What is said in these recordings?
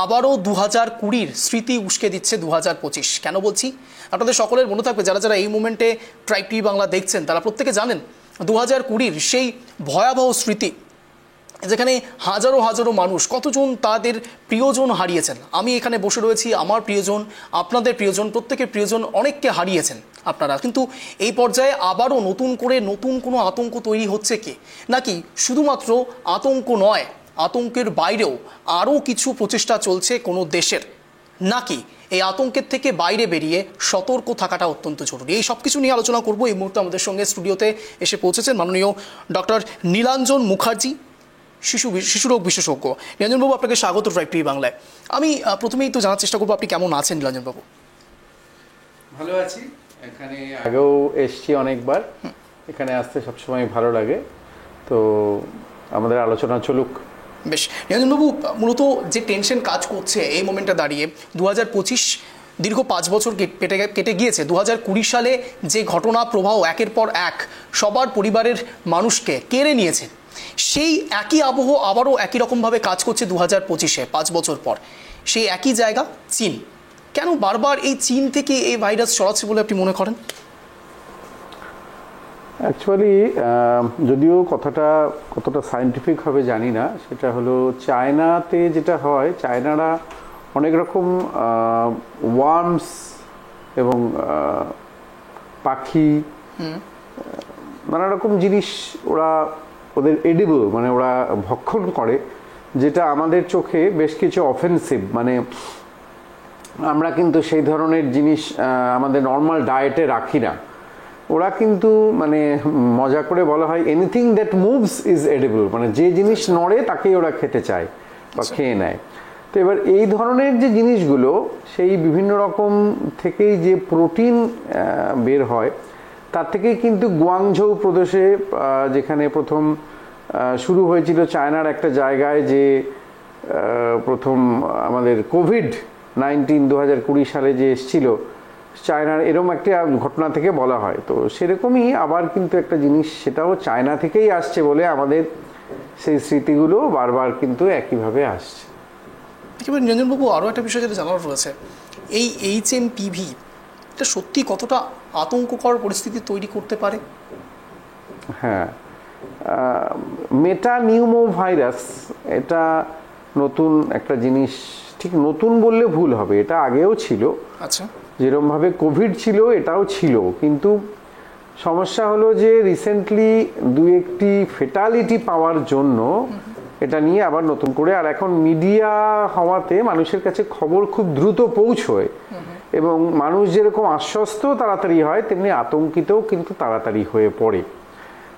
আবারও 2020-র স্মৃতি উস্কে দিচ্ছে 2025। কেন বলছি? আপনাদের সকলের মনে থাকবে, যারা যারা এই মুমেন্টে ট্রাইব টিভি বাংলা দেখছেন তারা প্রত্যেকে জানেন 2020-র সেই ভয়াবহ স্মৃতি, যেখানে হাজারো হাজারো মানুষ, কতজন তাদের প্রিয়জন হারিয়েছেন। আমি এখানে বসে রয়েছি, আমার প্রিয়জন, আপনাদের প্রিয়জন, প্রত্যেকের প্রিয়জন অনেককে হারিয়েছেন আপনারা। কিন্তু এই পর্যায়ে আবারও নতুন করে নতুন কোনো আতঙ্ক তৈরি হচ্ছে কি, নাকি শুধুমাত্র আতঙ্ক নয়, আতঙ্কের বাইরেও আরও কিছু প্রচেষ্টা চলছে কোনো দেশের, নাকি এই আতঙ্কের থেকে বাইরে বেরিয়ে সতর্ক থাকাটা অত্যন্ত জরুরি? এই সব কিছু নিয়ে আলোচনা করব। এই মুহূর্তে আমাদের সঙ্গে স্টুডিওতে এসে পৌঁছেছেন মাননীয় ডক্টর নীলাঞ্জন মুখার্জি, শিশুরোগ বিশেষজ্ঞ। নীলাঞ্জনবাবু, আপনাকে স্বাগত ট্রাইব টিভি বাংলায়। আমি প্রথমেই তো জানার চেষ্টা করবো আপনি কেমন আছেন নীলাঞ্জনবাবু? ভালো আছি। এখানে আগেও এসছি অনেকবার, এখানে আসতে সবসময় ভালো লাগে। তো আমাদের আলোচনা চলুক। বেশ নীলাঞ্জনবাবু, মূলত যে টেনশন কাজ করছে এই মোমেন্টে দাঁড়িয়ে, 2025 দীর্ঘ 5 বছর কেটে গিয়েছে। 2020 সালে যে ঘটনা প্রবাহ একের পর এক সবার পরিবারের মানুষকে কেড়ে নিয়েছে, সেই একই আবহ আবারও একই রকমভাবে কাজ করছে 2025-এ, 5 বছর পর। সেই একই জায়গা চীন। কেন বারবার এই চীন থেকে এই ভাইরাস ছড়াচ্ছে বলে আপনি মনে করেন? অ্যাকচুয়ালি যদিও কথাটা কতটা সায়েন্টিফিকভাবে জানি না, সেটা হলো চায়নাতে যেটা হয়, চায়নারা অনেক রকম ওয়ার্মস এবং পাখি, নানা রকম জিনিস ওদের এডিবল, মানে ওরা ভক্ষণ করে, যেটা আমাদের চোখে বেশ কিছু অফেন্সিভ। মানে আমরা কিন্তু সেই ধরনের জিনিস আমাদের নর্মাল ডায়েটে রাখি না। ওরা কিন্তু মানে মজা করে বলা হয় anything that moves is edible, মানে যে জিনিস নড়ে তাকেই ওরা খেতে চায় বা খেয়ে নেয়। তো এবার এই ধরনের যে জিনিসগুলো, সেই বিভিন্ন রকম থেকেই যে প্রোটিন বের হয়, তার থেকেই কিন্তু গুয়াংঝৌ প্রদেশে, যেখানে প্রথম শুরু হয়েছিল চায়নার একটা জায়গায়, যে প্রথম আমাদের কোভিড-19 2020 সালে যে এসেছিল চায়নার, এরকম একটা ঘটনা থেকে বলা হয়। তো সেরকমই আবার কিন্তু একটা জিনিস, সেটাও চায়না থেকেই আসছে বলে আমাদের সেই স্মৃতিগুলো বারবার কিন্তু একইভাবে আসছে। একেবারে নীলাঞ্জনবাবু, আরও একটা বিষয় যেটা জানার রয়েছে, এই HMPV এটা সত্যি কতটা আতঙ্ককর পরিস্থিতি তৈরি করতে পারে? হ্যাঁ, মেটানিউমো ভাইরাস এটা নতুন একটা জিনিস। ঠিক নতুন বললে ভুল হবে, এটা আগেও ছিল। আচ্ছা। যেরকমভাবে কোভিড ছিল এটাও ছিল, কিন্তু সমস্যা হলো যে রিসেন্টলি দু একটি ফেটালিটি পাওয়ার জন্য এটা নিয়ে আবার নতুন করে, আর এখন মিডিয়া হওয়াতে মানুষের কাছে খবর খুব দ্রুত পৌঁছয়, এবং মানুষ যেরকম আশ্বস্ত তাড়াতাড়ি হয়, তেমনি আতঙ্কিতও কিন্তু তাড়াতাড়ি হয়ে পড়ে।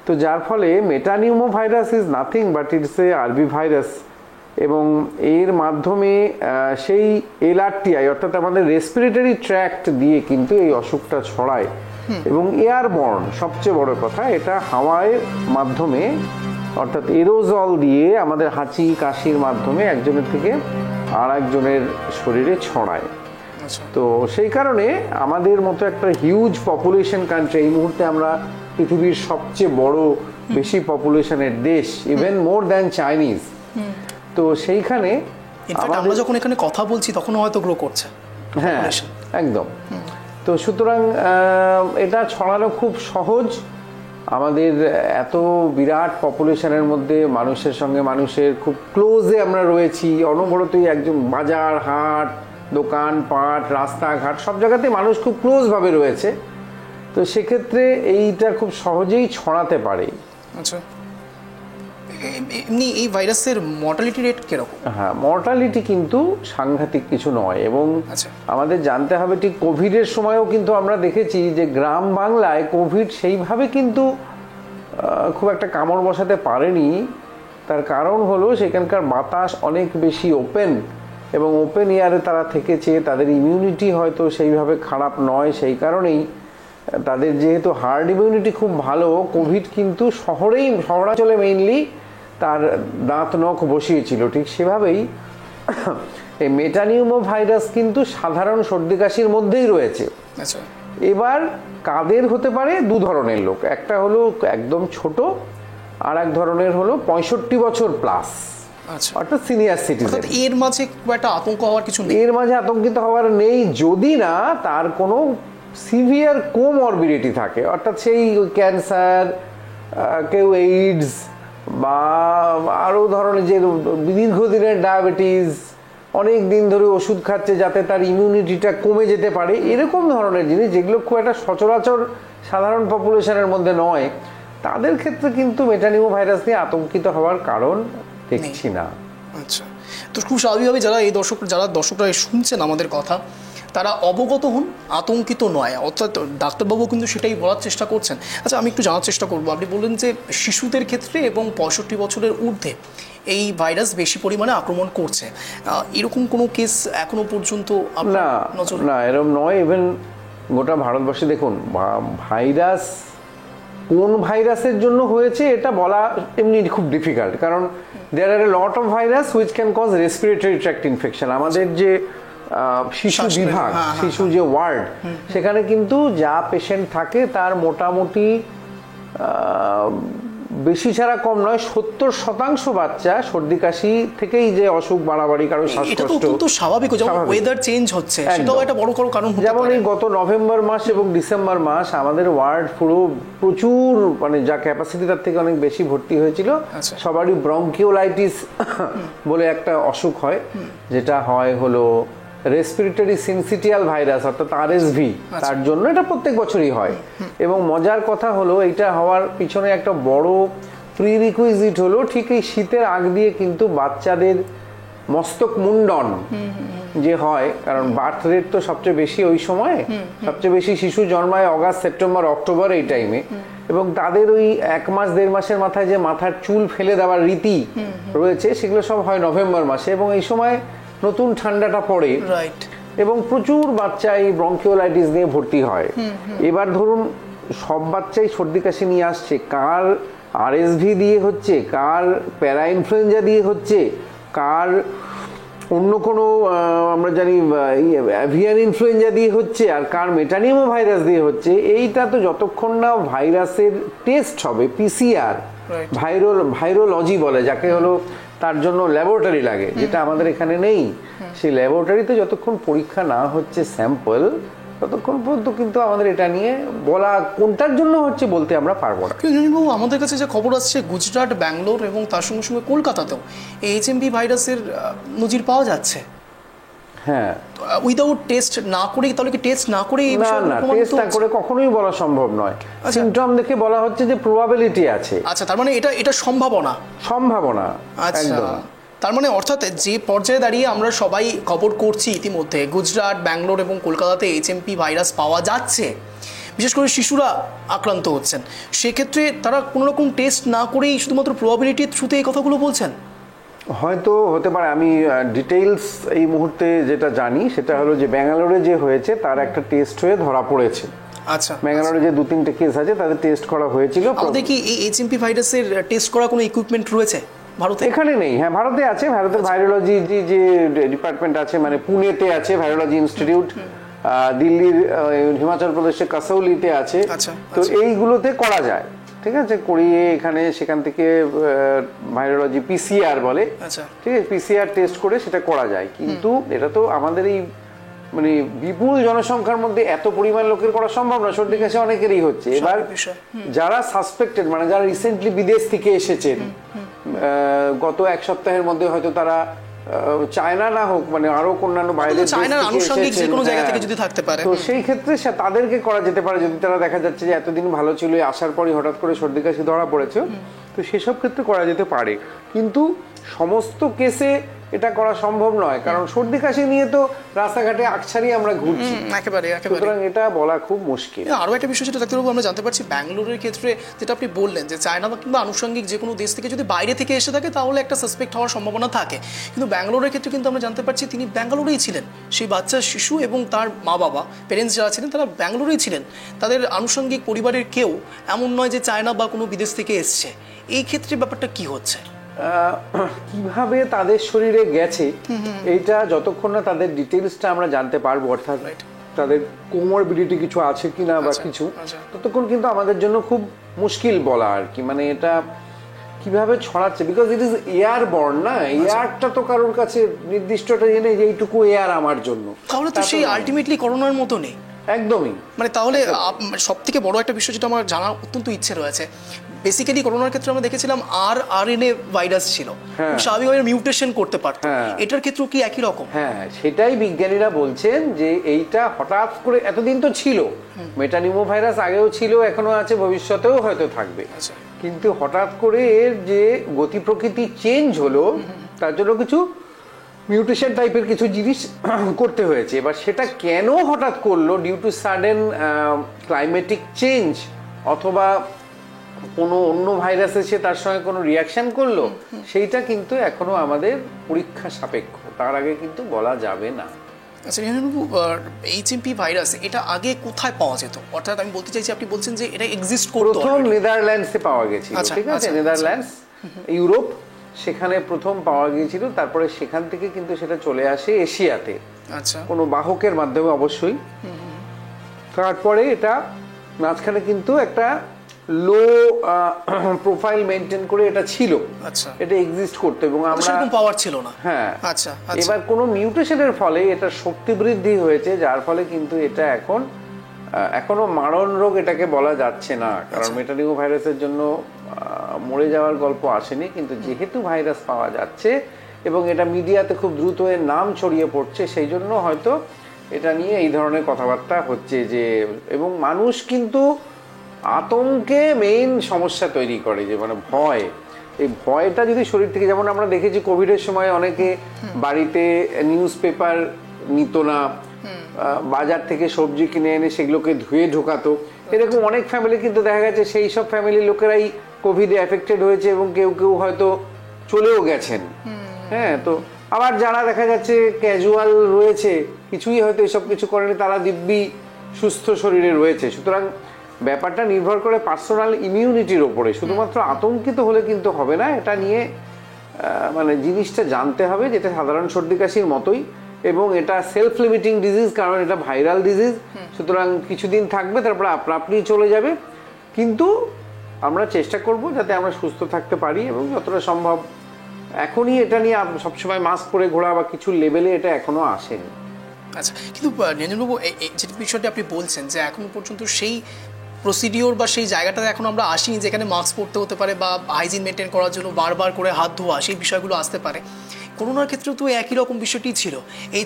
তো যার ফলে metapneumo virus is nothing but it's a আরবি ভাইরাস, এবং এর মাধ্যমে সেই LRTI অর্থাৎ আমাদের রেসপিরেটরি ট্র্যাক্ট দিয়ে কিন্তু এই অসুখটা ছড়ায়, এবং এয়ারবর্ন সবচেয়ে বড় কথা, এটা হাওয়ার মাধ্যমে অর্থাৎ এরোজল দিয়ে আমাদের হাঁচি কাশির মাধ্যমে একজনের থেকে আর একজনের শরীরে ছড়ায়। তো সেই কারণে আমাদের মতো একটা হিউজ পপুলেশন কান্ট্রি, এই মুহূর্তে আমরা পৃথিবীর সবচেয়ে বড় বেশি পপুলেশনের দেশ, ইভেন মোর দ্যান চাইনিজ। তো সেইখানে আমরা যখন এখানে কথা বলছি তখনও হয়তো গ্রো করছে। হ্যাঁ, একদম। তো সুতরাং এটা ছড়ানো খুব সহজ। আমাদের এত বিরাট পপুলেশনের মধ্যে মানুষের সঙ্গে মানুষের খুব ক্লোজে আমরা রয়েছি, অনবরতই একজন বাজার হাট, দোকান পাট, রাস্তাঘাট সব জায়গাতে মানুষ খুব ক্লোজভাবে রয়েছে। তো সেক্ষেত্রে এইটা খুব সহজেই ছড়াতে পারে। আচ্ছা, এমনি এই ভাইরাসের মর্টালিটি রেট কিরকম? হ্যাঁ, মর্টালিটি কিন্তু সাংঘাতিক কিছু নয়, এবং আমাদের জানতে হবে ঠিক কোভিডের সময়ও কিন্তু আমরা দেখেছি যে গ্রাম বাংলায় কোভিড সেইভাবে কিন্তু খুব একটা কামড় বসাতে পারেনি। তার কারণ হলো সেখানকার বাতাস অনেক বেশি ওপেন, এবং ওপেন এয়ারে তারা থেকেছে, তাদের ইমিউনিটি হয়তো সেইভাবে খারাপ নয়, সেই কারণেই তাদের যেহেতু হার্ড ইমিউনিটি খুব ভালো, কোভিড কিন্তু শহরাঞ্চলে মেইনলি তার দাঁত নখ বসিয়েছিল। ঠিক সেভাবেই এই মেটানিউমো ভাইরাস কিন্তু সাধারণ সর্দি কাশির মধ্যেই রয়েছে। এবার কাদের হতে পারে? দু ধরনের লোক, একটা হলো একদম ছোট, আর এক ধরনের হলো 65 বছর প্লাস। আচ্ছা। অর্থাৎ সিনিয়র সিটিজেন। অর্থাৎ এর মাঝে খুব একটা আতঙ্ক হওয়ার কিছু নেই। এর মাঝে আতঙ্কিত হওয়ার নেই, যদি না তার কোনো সিভিয়ার কোমরবিডিটি থাকে, অর্থাৎ সেই ক্যান্সার, কেউ এইডস বা আরও ধরনের যে দীর্ঘদিনের ডায়াবেটিস, অনেক দিন ধরে ওষুধ খাচ্ছে যাতে তার ইমিউনিটিটা কমে যেতে পারে, এরকম ধরনের জিনিস যেগুলো খুব একটা সচরাচর সাধারণ পপুলেশনের মধ্যে নয়, তাদের ক্ষেত্রে কিন্তু মেটানিমো ভাইরাস নিয়ে আতঙ্কিত হওয়ার কারণ দেখছি না। আচ্ছা, তো খুব স্বাভাবিকভাবে যারা দর্শকরা শুনছেন আমাদের কথা, তারা অবগত হন, আতঙ্কিত নয়, অর্থাৎ ডাক্তারবাবু কিন্তু সেটাই বলার চেষ্টা করছেন। আচ্ছা, আমি একটু জানার চেষ্টা করবো, আপনি বললেন যে শিশুদের ক্ষেত্রে এবং 65 বছরের ঊর্ধ্বে এই ভাইরাস বেশি পরিমাণে আক্রমণ করছে, এরকম কোনো কেস এখনো পর্যন্ত না, এরকম নয়। ইভেন গোটা ভারতবর্ষে দেখুন, ভাইরাস কোন ভাইরাসের জন্য হয়েছে এটা বলা এমনি খুব ডিফিকাল্ট, কারণ there are a lot of virus which can cause respiratory tract infection. আমাদের যে শিশু বিভাগ, শিশু যে ওয়ার্ড, সেখানে কিন্তু যা পেশেন্ট থাকে তার মোটামুটি বেশি ছাড়া কম নয় 70% বাচ্চা সর্দি কাশি থেকেই যে অসুখ বাড়াবাড়ি, কারণ শ্বাসকষ্ট, স্বাভাবিক, যেমন ওয়েদার চেঞ্জ হচ্ছে সেটাও একটা বড় কারণ। যেমন এই গত নভেম্বর মাস এবং ডিসেম্বর মাস আমাদের ওয়ার্ড পুরো প্রচুর, মানে যা ক্যাপাসিটি তার থেকে অনেক বেশি ভর্তি হয়েছিল। সবারই ব্রঙ্কিওলাইটিস বলে একটা অসুখ হয়, যেটা হয় হলো রেসপিরেটরি সিনসিটিয়াল ভাইরাস, অর্থাৎ আরএসভি, তার জন্য এটা প্রত্যেক বছরই হয়। এবং মজার কথা হলো, এটা হওয়ার পিছনে একটা বড় প্রিরিকুইজিট হলো ঠিক এই শীতের আগ দিয়ে কিন্তু বাচ্চাদের মস্তক মুন্ডন যে হয়, কারণ বার্থ রেট তো সবচেয়ে বেশি ওই সময়, সবচেয়ে বেশি শিশু জন্মায় অগাস্ট, সেপ্টেম্বর, অক্টোবর এই টাইমে, এবং তাদের ওই 1 মাস 1.5 মাসের মাথায় যে মাথার চুল ফেলে দেওয়ার রীতি রয়েছে, সেগুলো সব হয় নভেম্বর মাসে, এবং এই সময় নতুন ঠান্ডাটা পড়ে এবং প্রচুর বাচ্চা এই ব্রঙ্কিওলাইটিস নিয়ে ভর্তি হয়। এবার ধরুন সব বাচ্চাই সর্দি কাশি নিয়ে আসছে, কার আরএসভি দিয়ে হচ্ছে, কার প্যারা ইনফ্লুয়েঞ্জা দিয়ে হচ্ছে, কার অন্য কোনো আমরা জানি অ্যাভিয়ান ইনফ্লুয়েঞ্জা দিয়ে হচ্ছে, আর কার মেটানিমো ভাইরাস দিয়ে হচ্ছে, এইটা তো যতক্ষণ না ভাইরাসের টেস্ট হবে, পিসিআর, ভাইরোলজি বলে যাকে, হলো তার জন্য ল্যাবরেটরি লাগে, যেটা আমাদের এখানে নেই। সেই ল্যাবরেটরিতে যতক্ষণ পরীক্ষা না হচ্ছে স্যাম্পল, ততক্ষণ পর্যন্ত কিন্তু আমাদের এটা নিয়ে বলা কোনটার জন্য হচ্ছে বলতে আমরা পারবো না। বাবু, আমাদের কাছে যে খবর আসছে, গুজরাট, ব্যাঙ্গালোর এবং তার সঙ্গে সঙ্গে কলকাতাতেও এইচএমভি ভাইরাসের নজির পাওয়া যাচ্ছে। হ্যাঁ, উইদাউট টেস্ট না করেই, তাহলে কি টেস্ট না করেই? না, টেস্ট না করে কখনোই বলা সম্ভব নয়। সিম্পটম দেখে বলা হচ্ছে যে প্রবাবিলিটি আছে। আচ্ছা, তার মানে এটা সম্ভাবনা। আচ্ছা, তার মানে অর্থাৎ যে পর্যায়ে দাঁড়িয়ে আমরা সবাই খবর করছি ইতিমধ্যে, গুজরাট, ব্যাঙ্গালোর এবং কলকাতাতে এইচএমপি ভাইরাস পাওয়া যাচ্ছে, বিশেষ করে শিশুরা আক্রান্ত হচ্ছেন, সেক্ষেত্রে তারা কোনো রকম টেস্ট না করেই শুধুমাত্র প্রবাবিলিটির থ্রুতে এই কথাগুলো বলছেন? হয়তো হতে পারে। আমি ডিটেইলস এই মুহূর্তে যেটা জানি সেটা হলো যে ব্যাঙ্গালোরে যে হয়েছে তার একটা টেস্ট হয়ে ধরা পড়েছে। আচ্ছা, ব্যাঙ্গালোরে যে 2-3টে কেস আছে তাদের টেস্ট করা হয়েছিল। আমাদের কি এই এইচএমপি ভাইরাসের টেস্ট করা কোনো ইকুইপমেন্ট রয়েছে ভারতে? এখানে নেই। হ্যাঁ, ভারতে আছে। ভারতের ভাইরোলজি যে ডিপার্টমেন্ট আছে, মানে পুনেতে আছে ভাইরোলজি ইনস্টিটিউট, দিল্লির হিমাচল প্রদেশের কাসৌলিতে আছে। তো এইগুলোতে করা যায়, ঠিক আছে, করিয়ে এখানে সেখান থেকে ভাইরোলজি পিসিআর বলে, ঠিক আছে, পিসিআর টেস্ট করে সেটা করা যায়। কিন্তু এটা তো আমাদের এই মানে বিপুল জনসংখ্যার মধ্যে এত পরিমাণ লোকের করা সম্ভব না। সর্দি কাশি অনেকেরই হচ্ছে। এবার যারা সাসপেক্টেড, মানে যারা রিসেন্টলি বিদেশ থেকে এসেছেন, গত 1 সপ্তাহের মধ্যে হয়তো তারা চায়না না হোক, মানে আরো অন্যান্য বাইরের তো সেই ক্ষেত্রে তাদেরকে করা যেতে পারে, যদি তারা দেখা যাচ্ছে যে এতদিন ভালো ছিল, আসার পরই হঠাৎ করে সর্দি কাশি ধরা পড়েছে, তো সেসব ক্ষেত্রে করা যেতে পারে। কিন্তু সমস্ত কেসে এটা করা সম্ভব নয়, কারণ সর্দি কাশি নিয়ে তো রাস্তাঘাটে আকছাড়ি আমরা ঘুরছি, সুতরাং এটা বলা খুব মুশকিল। আরও একটা বিষয় যেটা ডাক্তারবাবু আমরা জানতে পারছি, ব্যাঙ্গালোরের ক্ষেত্রে যেটা আপনি বললেন যে চায়না বা কিংবা আনুষঙ্গিক যে কোনো দেশ থেকে যদি বাইরে থেকে এসে থাকে তাহলে একটা সাসপেক্ট হওয়ার সম্ভাবনা থাকে, কিন্তু ব্যাঙ্গালোরের ক্ষেত্রে কিন্তু আমরা জানতে পারছি তিনি ব্যাঙ্গালোরেই ছিলেন, সেই বাচ্চা শিশু এবং তার মা বাবা, প্যারেন্টস যারা ছিলেন তারা ব্যাঙ্গালোরেই ছিলেন, তাদের আনুষঙ্গিক পরিবারের কেউ এমন নয় যে চায়না বা কোনো বিদেশ থেকে এসছে। এই ক্ষেত্রে ব্যাপারটা কি হচ্ছে? কিভাবে তাদের শরীরে গেছে এইটা যতক্ষণ না তাদের ডিটেইলসটা আমরা জানতে পারবো, অর্থাৎ তাদের কোমরবিডিটি কিছু আছে কিনা বা কিছু, ততক্ষণ কিন্তু আমাদের জন্য খুব মুশকিল বলা আর কি। মানে এটা কিভাবে ছড়াচ্ছে, because it is air born না, এয়ারটা তো কারোর কাছে নির্দিষ্টটা জেনে যে এইটুকু এয়ার আমার জন্য, তাহলে তো সেই আলটিমেটলি করোনার মতো নেই একদমই। মানে তাহলে সব থেকে বড় একটা বিষয় যেটা আমার জানার অত্যন্ত ইচ্ছে রয়েছে, বেসিক্যালি করোনার ক্ষেত্রে আমরা দেখেছিলাম RNA ভাইরাস ছিল, স্বাভাবিকভাবে মিউটেশন করতে পারত, এটার ক্ষেত্রেও কি একই রকম? হ্যাঁ, সেটাই বিজ্ঞানীরা বলছেন যে এইটা হঠাৎ করে, এতদিন তো ছিল, মেটানিমো ভাইরাস আগেও ছিল, এখনো আছে, ভবিষ্যতেও হয়তো থাকবে, কিন্তু হঠাৎ করে এর যে গতি প্রকৃতি চেঞ্জ হলো, তার জন্য কিছু মিউটেশন টাইপের কিছু জিনিস করতে হয়েছে। এবার সেটা কেন হঠাৎ করলো, due to sudden climatic change, অথবা কোনো অন্য ভাইরাস এসে তার সঙ্গে কোনো রিয়াকশন করলো, সেইটা কিন্তু এখনো আমাদের পরীক্ষা সাপেক্ষ, তার আগে কিন্তু বলা যাবে না। আচ্ছা রিহানবাবু, HMP ভাইরাস এটা আগে কোথায় পাওয়া যেত? অর্থাৎ আমি বলতে চাইছি, আপনি বলছেন যে এটা এক্সিস্ট করতো, প্রথম নেদারল্যান্ডসে পাওয়া গেছিল, ঠিক আছে, নেদারল্যান্ডস, ইউরোপ, সেখানে প্রথম পাওয়া গিয়েছিল, তারপরে সেখান থেকে কিন্তু সেটা চলে আসে এশিয়াতে, আচ্ছা, কোনো বাহকের মাধ্যমে অবশ্যই। তারপরে এটা মাঝখানে কিন্তু একটা লো প্রোফাইল মেনটেন করে এটা ছিল, আচ্ছা, এটা এক্সিস্ট করতো, এবং আমরা সেরকম পাওয়ার ছিল না। হ্যাঁ, আচ্ছা, এবার কোনো মিউটেশনের ফলে এটা শক্তি বৃদ্ধি হয়েছে, যার ফলে কিন্তু এটা এখন এখনো মারণ রোগ এটাকে বলা যাচ্ছে না, কারণ মেটানিমো ভাইরাসের জন্য মরে যাওয়ার গল্প আসেনি, কিন্তু যেহেতু ভাইরাস পাওয়া যাচ্ছে এবং এটা মিডিয়াতে খুব দ্রুত এর নাম ছড়িয়ে পড়ছে, সেই জন্য হয়তো এটা নিয়ে এই ধরনের কথাবার্তা হচ্ছে যে, এবং মানুষ কিন্তু আতঙ্কে মেইন সমস্যা তৈরি করে, যে মানে ভয়, এই ভয়টা যদি শরীর থেকে, যেমন আমরা দেখেছি কোভিডের সময় অনেকে বাড়িতে নিউজ পেপার নিত না, বাজার থেকে সবজি কিনে এনে সেগুলোকে ধুয়ে ঢোকাতো, এরকম অনেক ফ্যামিলি কিন্তু দেখা গেছে সেই সব ফ্যামিলির লোকেরাই কোভিডে এফেক্টেড হয়েছে, এবং কেউ কেউ হয়তো চলেও গেছেন। হ্যাঁ, তো আবার যারা দেখা যাচ্ছে ক্যাজুয়াল রয়েছে, কিছুই হয়তো এসব কিছু করেনি, তারা দিব্যি সুস্থ শরীরে রয়েছে। সুতরাং ব্যাপারটা নির্ভর করে পার্সোনাল ইমিউনিটির ওপরে, শুধুমাত্র আতঙ্কিত হলে কিন্তু হবে না, এটা নিয়ে মানে জিনিসটা জানতে হবে, যেটা সাধারণ সর্দি কাশির মতোই, এবং এটা সেলফ লিমিটিং ডিজিজ, কারণ এটা ভাইরাল ডিজিজ, সুতরাং কিছুদিন থাকবে, তারপরে আপনি চলে যাবে, কিন্তু আমরা চেষ্টা করব যাতে আমরা সুস্থ থাকতে পারি, এবং যতটা সম্ভব এখনই এটা নিয়ে সবসময় মাস্ক পরে ঘোরা বা কিছু লেভেলে এটা এখনো আসেনি। আচ্ছা, কিন্তু নিরঞ্জনবাবু, যে বিষয়টা আপনি বলছেন যে এখনো পর্যন্ত সেই প্রসিডিওর বা সেই জায়গাটাতে এখন আমরা আসিনি যেখানে মাস্ক পরতে হতে পারে, বা হাইজিন মেনটেন করার জন্য বারবার করে হাত ধোয়া, সেই বিষয়গুলো আসতে পারে। করোনার ক্ষেত্রেও তো একই রকম বিষয়টি ছিল,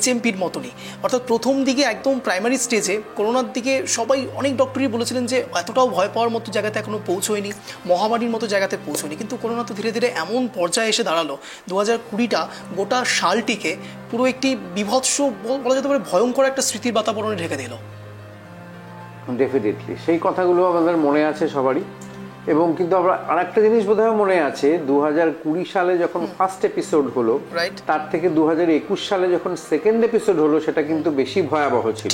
HMPর মতনই, অর্থাৎ প্রথম দিকে একদম প্রাইমারি স্টেজে করোনার দিকে সবাই, অনেক ডক্টরই বলেছিলেন যে এতটাও ভয় পাওয়ার মতো জায়গাতে এখনও পৌঁছয়নি, মহামারীর মতো জায়গাতে পৌঁছয়নি, কিন্তু করোনা তো ধীরে ধীরে এমন পর্যায়ে এসে দাঁড়ালো, 2020টা গোটা সালটিকে পুরো একটি বিভৎস, বলা যেতে পারে ভয়ঙ্কর একটা স্মৃতির বাতাবরণে ঢেকে দিল। ডেফিনেটলি সেই কথাগুলো আমাদের মনে আছে সবারই, এবং কিন্তু আমরা আরেকটা জিনিস বোধহয় মনে আছে, 2020 সালে যখন ফার্স্ট এপিসোড হলো, তার থেকে 2021 সালে যখন সেকেন্ড এপিসোড হলো, সেটা কিন্তু বেশি ভয়াবহ ছিল,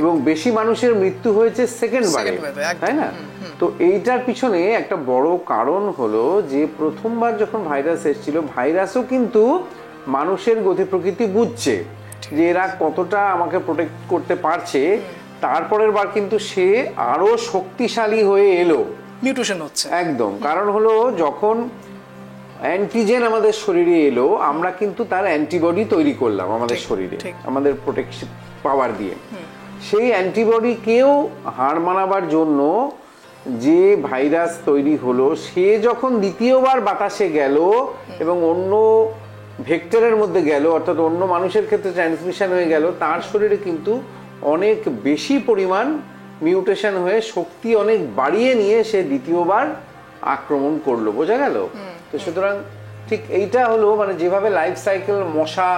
এবং বেশি মানুষের মৃত্যু হয়েছে সেকেন্ড বারে, তাই না? তো এইটার পিছনে একটা বড় কারণ হলো যে প্রথমবার যখন ভাইরাস এসেছিল, ভাইরাসও কিন্তু মানুষের গতি প্রকৃতি বুঝছে যে এরা কতটা আমাকে প্রোটেক্ট করতে পারছে, তারপরের বার কিন্তু সে আরো শক্তিশালী হয়ে এলো, মিউটেশন হচ্ছে একদম। কারণ হলো যখন অ্যান্টিজেন আমাদের শরীরে এলো, আমরা কিন্তু তার অ্যান্টিবডি তৈরি করলাম আমাদের শরীরে, আমাদের প্রোটেকশন পাওয়ার দিয়ে। সেই অ্যান্টিবডিকেও হার মানাবার জন্য যে ভাইরাস তৈরি হলো, সে যখন দ্বিতীয়বার বাতাসে গেল এবং অন্য ভেক্টরের মধ্যে গেল, অর্থাৎ অন্য মানুষের ক্ষেত্রে ট্রান্সমিশন হয়ে গেল, তার শরীরে কিন্তু অনেক বেশি পরিমাণ মিউটেশন হয়ে শক্তি অনেক বাড়িয়ে নিয়ে সে দ্বিতীয়বার আক্রমণ করলো, বোঝা গেল? তো সুতরাং ঠিক এইটা হলো, মানে যেভাবে লাইফ সাইকেল মশা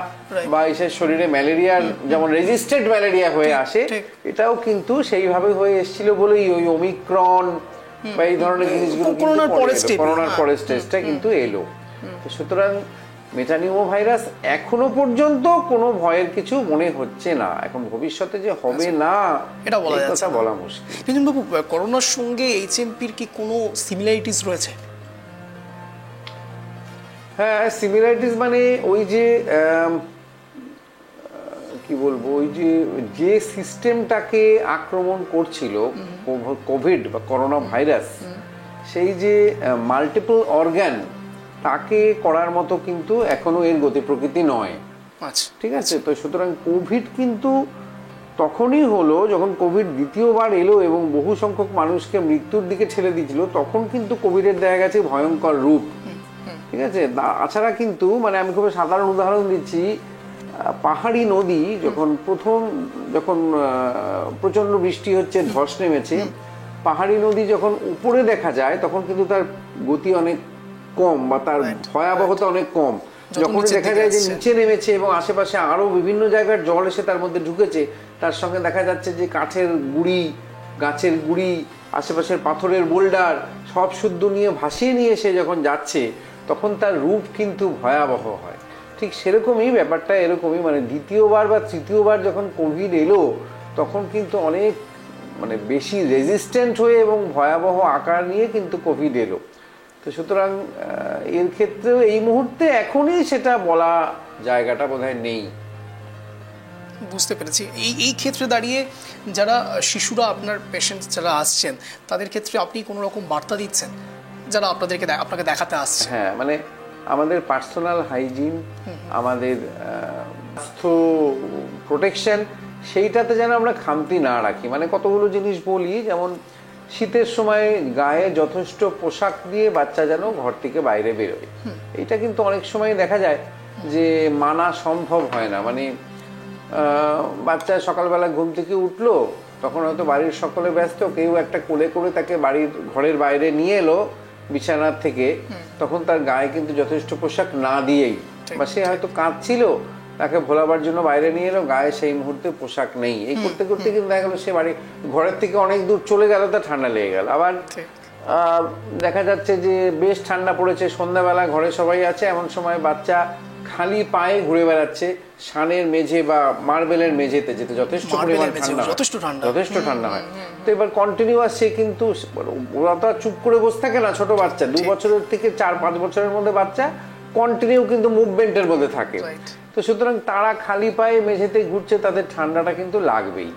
বা এসে শরীরে ম্যালেরিয়ার যেমন রেজিস্ট্যান্ট ম্যালেরিয়া হয়ে আসে, এটাও কিন্তু সেইভাবে হয়ে এসেছিল বলেই ওই ওমিক্রন বা এই ধরনের জিনিসগুলো করোনার পরের স্টেজটা কিন্তু এলো। তো সুতরাং মেটানিমো ভাইরাস এখনো পর্যন্ত কোনো ভয়ের কিছু মনে হচ্ছে না, এখন ভবিষ্যতে যে হবে না এটা বলা যাচ্ছে না, বলা মুশকিল। নিরঞ্জনবাবু, করোনার সঙ্গে HMPর কি কোনো সিমিলারিটিস রয়েছে? হ্যাঁ, সিমিলারিটিস মানে ওই যে কি বলবো, ওই যে সিস্টেমটাকে আক্রমণ করছিল কোভিড বা করোনা ভাইরাস, সেই যে মাল্টিপল অর্গান তাকে করার মতো কিন্তু এখনো এর গতি প্রকৃতি নয়। আচ্ছা, ঠিক আছে। তো সুতরাং কোভিড কিন্তু তখনই হলো যখন কোভিড দ্বিতীয়বার এলো এবং বহু সংখ্যক মানুষকে মৃত্যুর দিকে ঠেলে দিয়েছিল, তখন কিন্তু কোভিডের দেখা গেছে ভয়ঙ্কর রূপ। ঠিক আছে। তাছাড়া কিন্তু মানে আমি খুব সাধারণ উদাহরণ দিচ্ছি, পাহাড়ি নদী যখন যখন প্রচন্ড বৃষ্টি হচ্ছে, ধস নেমেছে, পাহাড়ি নদী যখন উপরে দেখা যায় তখন কিন্তু তার গতি অনেক কম বা তার ভয়াবহতা অনেক কম। যখন দেখা যায় যে নিচে নেমেছে এবং আশেপাশে আরো বিভিন্ন জায়গার জল এসে তার মধ্যে ঢুকেছে, তার সঙ্গে দেখা যাচ্ছে যে কাঠের গুঁড়ি, গাছের গুঁড়ি, আশেপাশের পাথরের বোল্ডার সব শুদ্ধ নিয়ে ভাসিয়ে নিয়ে এসে যখন যাচ্ছে, তখন তার রূপ কিন্তু ভয়াবহ হয়। ঠিক সেরকমই ব্যাপারটা এরকমই, মানে দ্বিতীয়বার বা তৃতীয়বার যখন কোভিড এলো তখন কিন্তু অনেক মানে বেশি রেজিস্ট্যান্ট হয়ে এবং ভয়াবহ আকার নিয়ে কিন্তু কোভিড এলো। তো সুতরাং এর ক্ষেত্রেও এই মুহূর্তে এখনই সেটা বলা জায়গাটা বোধহয় নেই। বুঝতে পেরেছি। এই ক্ষেত্রে দাঁড়িয়ে যারা শিশুরা আপনার পেশেন্ট যারা আসছেন তাদের ক্ষেত্রে আপনি কোনো রকম বার্তা দিচ্ছেন যারা আপনাকে দেখাতে আসছে? হ্যাঁ, মানে আমাদের পার্সোনাল হাইজিন, আমাদের স্বাস্থ্য প্রোটেকশন, সেইটাতে যেন আমরা খামতি না রাখি। মানে কতগুলো জিনিস বলি, যেমন শীতের সময় গায়ে যথেষ্ট পোশাক দিয়ে বাচ্চা যেন ঘর থেকে বাইরে বেরোয়। এটা কিন্তু অনেক সময় দেখা যায় যে মানা সম্ভব হয় না। মানে বাচ্চা সকালবেলা ঘুম থেকে উঠলো, তখন হয়তো বাড়ির সকলে ব্যস্ত, কেউ একটা কোলে করে তাকে ঘরের বাইরে নিয়ে এলো বিছানার থেকে, তখন তার গায়ে কিন্তু যথেষ্ট পোশাক না দিয়েই, বা সে হয়তো কাঁদছিল, তাকে ভোলাবার জন্য বাইরে নিয়ে এলো, গায়ে সেই মুহূর্তে পোশাক নেই। এই করতে করতে কিন্তু দেখা গেলো সে ঘরের থেকে অনেক দূর চলে গেল, তা ঠান্ডা লেগে গেল। আবার দেখা যাচ্ছে যে বেশ ঠান্ডা পড়েছে, সন্ধ্যাবেলা ঘরে সবাই আছে, এমন সময় বাচ্চা খালি পায়ে ঘুরে বেড়াচ্ছে সানের মেঝে বা মার্বেলের মেঝেতে, যেতে যথেষ্ট পরিমাণ যথেষ্ট ঠান্ডা হয়। তো এবার কন্টিনিউয়াস সে কিন্তু, ওরা তো চুপ করে বসে থাকে না, ছোট বাচ্চা 2 বছরের থেকে 4-5 বছরের মধ্যে বাচ্চা কন্টিনিউ কিন্তু মুভমেন্টের মধ্যে থাকে। তো সুতরাং তারা খালি পায়ে মেঝেতে ঘুরছে, তাদের ঠান্ডাটা কিন্তু লাগবেই।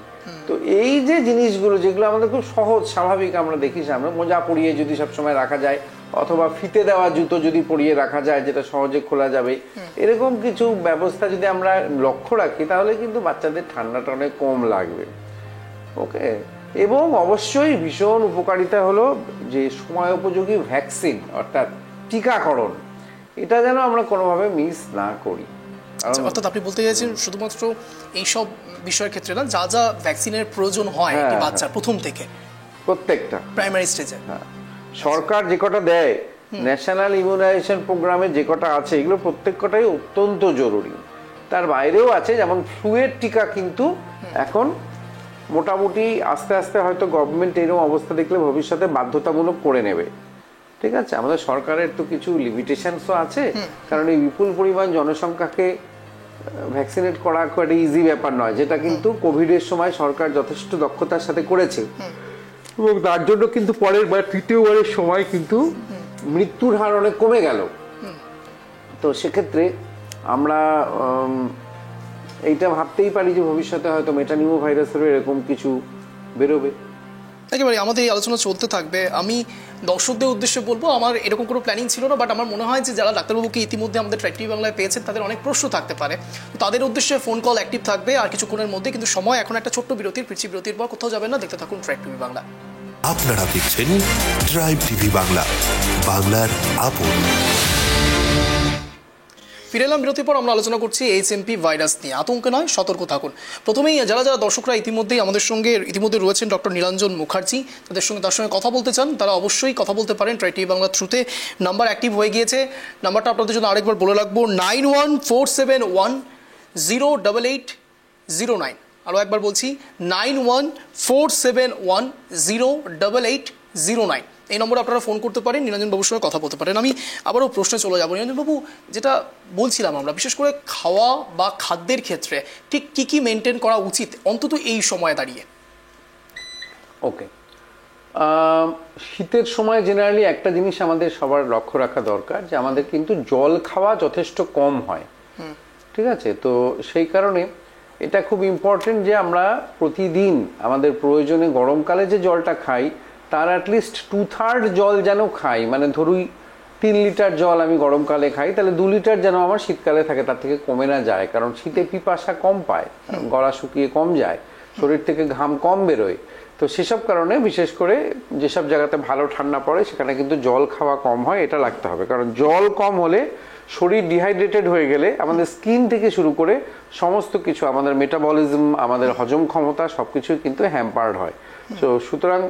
তো এই যে জিনিসগুলো যেগুলো আমাদের খুব সহজ স্বাভাবিক, আমরা দেখি সামনে মোজা পরিয়ে যদি সবসময় রাখা যায়, অথবা ফিতে দেওয়া জুতো যদি পরিয়ে রাখা যায় যেটা সহজে খোলা যাবে, এরকম কিছু ব্যবস্থা যদি আমরা লক্ষ্য রাখি, তাহলে কিন্তু বাচ্চাদের ঠান্ডাটা অনেক কম লাগবে। ওকে। এবং অবশ্যই ভীষণ উপকারিতা হলো যে সময় উপযোগী ভ্যাকসিন, অর্থাৎ টিকাকরণ, এটা যেন আমরা কোনোভাবে মিস না করি। অর্থাৎ আপনি বলতে চাইছেন শুধুমাত্র এইসব বিষয়ের ক্ষেত্রে না, যা যা ভ্যাকসিনের প্রয়োজন হয় বাচ্চার প্রথম থেকে প্রত্যেকটা প্রাইমারি স্টেজে, সরকার যে কটা দেয়, ন্যাশনাল ইমিউনাইজেশন প্রোগ্রামে যে কটা আছে, এগুলো প্রত্যেক কটাই অত্যন্ত জরুরি। তার বাইরেও আছে, যেমন ফ্লুয়ের টিকা কিন্তু এখন মোটামুটি আস্তে আস্তে হয়তো গভর্নমেন্ট এরকম অবস্থা দেখলে ভবিষ্যতে বাধ্যতামূলক করে নেবে। ঠিক আছে। আমাদের সরকারের তো কিছু লিমিটেশনসও আছে, কারণ এই বিপুল পরিমাণ জনসংখ্যাকে ভ্যাকসিনেট করা খুব একটা ইজি ব্যাপার নয়, যেটা কিন্তু কোভিডের সময় সরকার যথেষ্ট দক্ষতার সাথে করেছে। এবং তার জন্য কিন্তু পরের বার তৃতীয়বারের সময় কিন্তু মৃত্যুর হার অনেক কমে গেল। তো সেক্ষেত্রে আমরা এইটা ভাবতেই পারি যে ভবিষ্যতে হয়তো মেটানিমো ভাইরাসেরও এরকম কিছু বেরোবে। একেবারে আমাদের এই আলোচনা চলতে থাকবে। আমি দর্শকদের উদ্দেশ্যে বলবো, আমার এরকম কোনো প্ল্যানিং ছিল না, বাট আমার মনে হয় যে যারা ডাক্তারবাবুকে ইতিমধ্যে আমাদের ট্র্যাক টিভি বাংলায় পেয়েছেন তাদের অনেক প্রশ্ন থাকতে পারে, তাদের উদ্দেশ্যে ফোন কল অ্যাক্টিভ থাকবে আর কিছুক্ষণের মধ্যে। কিন্তু সময় এখন একটা ছোট্ট বিরতির পর কোথাও যাবেন না, দেখতে থাকুন ট্র্যাক টিভি বাংলা। আপনারা দেখছেন ড্রাইভ টিভি বাংলা, বাংলার আপন। ফিরে এলাম বিরতির পর। আমরা আলোচনা করছি HMP ভাইরাস নিয়ে। আতঙ্ক নয়, সতর্ক থাকুন। প্রথমেই যারা দর্শকরা ইতিমধ্যেই আমাদের সঙ্গে রয়েছেন ডক্টর নীলাঞ্জন মুখার্জি, তার সঙ্গে কথা বলতে চান, তারা অবশ্যই কথা বলতে পারেন ট্রাই টিভি বাংলা থ্রুতে। নাম্বার অ্যাক্টিভ হয়ে গিয়েছে, নাম্বারটা আপনাদের জন্য আরেকবার বলে রাখবো, 9147108809। আরও একবার বলছি, 9147108809। এই নম্বরে আপনারা ফোন করতে পারেন, নীলাঞ্জনবাবুর সঙ্গে কথা বলতে পারেন। আমি আবারও প্রশ্নে চলে যাবো। নীলাঞ্জনবাবু, যেটা বলছিলাম আমরা, বিশেষ করে খাওয়া বা খাদ্যের ক্ষেত্রে ঠিক কী কী মেনটেন করা উচিত অন্তত এই সময়ে দাঁড়িয়ে? ওকে, শীতের সময় জেনারেলি একটা জিনিস আমাদের সবার লক্ষ্য রাখা দরকার, যে আমাদের কিন্তু জল খাওয়া যথেষ্ট কম হয়। ঠিক আছে। তো সেই কারণে এটা খুব ইম্পর্টেন্ট যে আমরা প্রতিদিন আমাদের প্রয়োজনে গরমকালে যে জলটা খাই তার অ্যাটলিস্ট 2/3 জল যেন খাই, মানে ধরুই 3 লিটার জল আমি গরমকালে খাই, তাহলে 2 লিটার যেন আমার শীতকালে থাকে, তার থেকে কমে না যায়। কারণ শীতে পিপাসা কম পায়, গলা শুকিয়ে কম যায়, শরীর থেকে ঘাম কম বেরোয়। তো সেসব কারণে বিশেষ করে যেসব জায়গাতে ভালো ঠান্ডা পড়ে সেখানে কিন্তু জল খাওয়া কম হয়, এটা রাখতে হবে। কারণ জল কম হলে শরীর ডিহাইড্রেটেড হয়ে গেলে আমাদের স্কিন থেকে শুরু করে সমস্ত কিছু, আমাদের মেটাবলিজম, আমাদের হজম ক্ষমতা সবকিছুই কিন্তু হ্যাম্পার্ড হয়। তো সুতরাং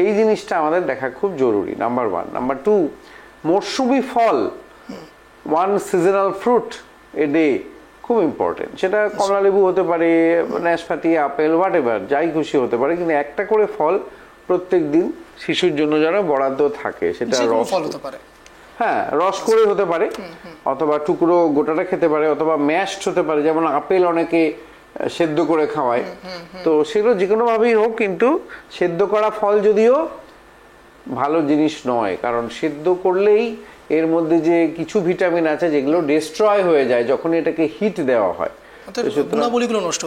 এই জিনিসটা আমাদের দেখা খুব জরুরি, নাম্বার 1। নাম্বার 2, মরশুমি ফল, 1 সিজনাল ফ্রুট এ ডে, খুব ইম্পর্টেন্ট। সেটা কমলা লেবু হতে পারে, নাশপাতি, আপেল, হোয়াট এভার, যাই খুশি হতে পারে, কিন্তু একটা করে ফল প্রত্যেক দিন শিশুর জন্য যেন বরাদ্দ থাকে। সেটা রস ফল হতে পারে, হ্যাঁ, রস করে হতে পারে, অথবা টুকরো গোটাটা খেতে পারে, অথবা ম্যাশড হতে পারে। যেমন আপেল অনেকে সেদ্ধ করে খাওয়ায়, তো সেগুলো যে কোনো ভাবেই হোক, কিন্তু সেদ্ধ করা ফল যদিও ভালো জিনিস নয়, কারণ সেদ্ধ করলেই এর মধ্যে যে কিছু ভিটামিন আছে যেগুলো ডিস্ট্রয় হয়ে যায় যখন এটাকে হিট দেওয়া হয়, গুণাবলীগুলো নষ্ট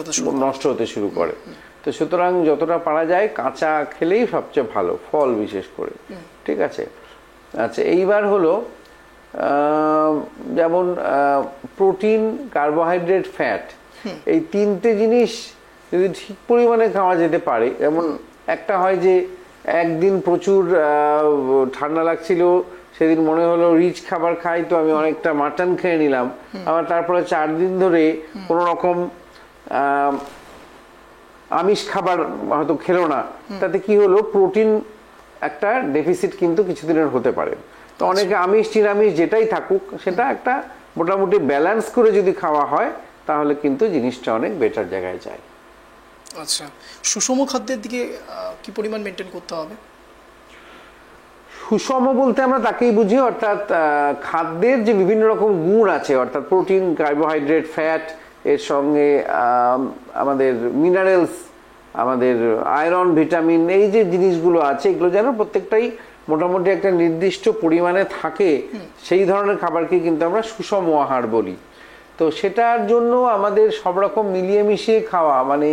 হতে শুরু করে। তো সুতরাং যতটা পারা যায় কাঁচা খেলেই সবচেয়ে ভালো, ফল বিশেষ করে। ঠিক আছে, আচ্ছা, এইবার হলো যেমন প্রোটিন, কার্বোহাইড্রেট, ফ্যাট, এই 3টে জিনিস যদি ঠিক পরিমাণে খাওয়া যেতে পারে। যেমন একটা হয় যে একদিন প্রচুর ঠান্ডা লাগছিল, সেদিন মনে হলো রিচ খাবার খাই, তো আমি অনেকটা মাটন খেয়ে নিলাম। আবার তারপরে 4 দিন ধরে কোনো রকম আমিষ খাবার হয়তো খেলো না, তাতে কি হলো, প্রোটিন একটা ডেফিসিট কিন্তু কিছুদিনের হতে পারে। তো অনেকে আমিষ নিরামিষ যেটাই থাকুক, সেটা একটা মোটামুটি ব্যালেন্স করে যদি খাওয়া হয় তাহলে কিন্তু জিনিসটা অনেক বেটার জায়গায় যায়। আচ্ছা, সুষম খাদ্যের দিকে কি পরিমাণ মেনটেন করতে হবে? সুষম বলতে আমরা তাকেই বুঝি, অর্থাৎ খাদ্যের যে বিভিন্ন রকম গুণ আছে, অর্থাৎ প্রোটিন, কার্বোহাইড্রেট, ফ্যাট, এর সঙ্গে আমাদের মিনারেলস, আমাদের আয়রন, ভিটামিন, এই যে জিনিসগুলো আছে, এগুলো যেন প্রত্যেকটাই মোটামুটি একটা নির্দিষ্ট পরিমাণে থাকে, সেই ধরনের খাবারকে কিন্তু আমরা সুষম আহার বলি। তো সেটার জন্য আমাদের সব রকম মিলিয়ে মিশিয়ে খাওয়া, মানে